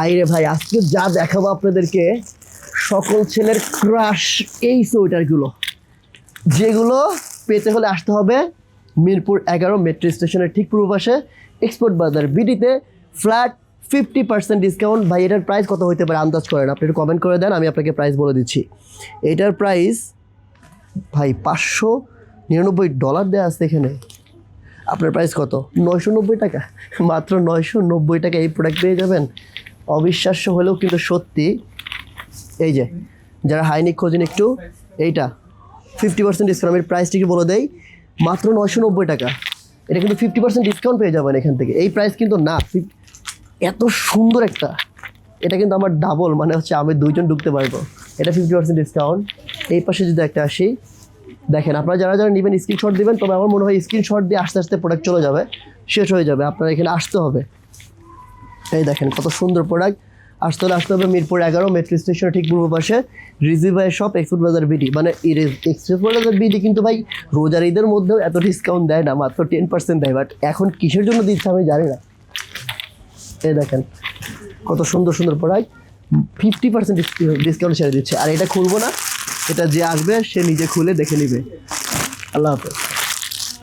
আইরে ভাই আজকে যা দেখাবো আপনাদেরকে সকল ছেলের ক্রাশ এই সোয়েটারগুলো, যেগুলো পেতে হলে আসতে হবে মিরপুর 11 মেট্রো স্টেশনের ঠিক পূর্ব পাশে এক্সপোর্ট বাজার বিডিতে ফ্ল্যাট 50% ডিসকাউন্ট। ভাই এটার প্রাইস কত হতে পারে আন্দাজ করেন, আপনি একটু কমেন্ট করে দেন, আমি আপনাকে প্রাইস বলে দিচ্ছি। এটার প্রাইস ভাই $599 দেওয়া আছে এখানে। আপনার প্রাইস কত? 990 টাকা, মাত্র 990 টাকা এই প্রোডাক্ট পেয়ে যাবেন। অবিশ্বাস্য হলেও কিন্তু সত্যি। এই যে যারা হাইনিক খোঁজেন একটু, এইটা 50% ডিসকাউন্ট, আমি প্রাইসটি বলে দেই, মাত্র 990 টাকা। এটা কিন্তু 50% ডিসকাউন্ট পেয়ে যাবেন এখান থেকে। এই প্রাইস কিন্তু না, এত সুন্দর একটা, এটা কিন্তু আমার ডাবল, মানে হচ্ছে আমি দুইজন ঢুকতে পারবো। এটা 50% ডিসকাউন্ট। এই পাশে যদি একটা আসি, দেখেন আপনারা যারা যারা নেবেন স্ক্রিনশট দিবেন, তবে আমার মনে হয় স্ক্রিনশট দিয়ে আস্তে আস্তে প্রোডাক্ট চলে যাবে, শেষ হয়ে যাবে, আপনারা এখানে আসতে হবে। এই দেখেন কত সুন্দর প্রোডাক্ট। আসতে হবে মিরপুর 11 মেট্রো স্টেশনের ঠিক পূর্ব পাশে রিজি ভাই শপ এক্সপোর্ট বাজার বিডি। মানে এক্সপোর্ট বাজার বিডি কিন্তু ভাই রোজার ঈদের মধ্যেও এত ডিসকাউন্ট দেয় না, মাত্র 10% দেয়। বাট এখন কিসের জন্য দিচ্ছে আমি জানি না। এই দেখেন কত সুন্দর সুন্দর প্রোডাক্ট 50% ডিসকাউন্ট ছেড়ে দিচ্ছে। আর এটা খুলবো না, এটা যে আসবে সে নিজে খুলে দেখে নিবে। আল্লাহ হাফেজ।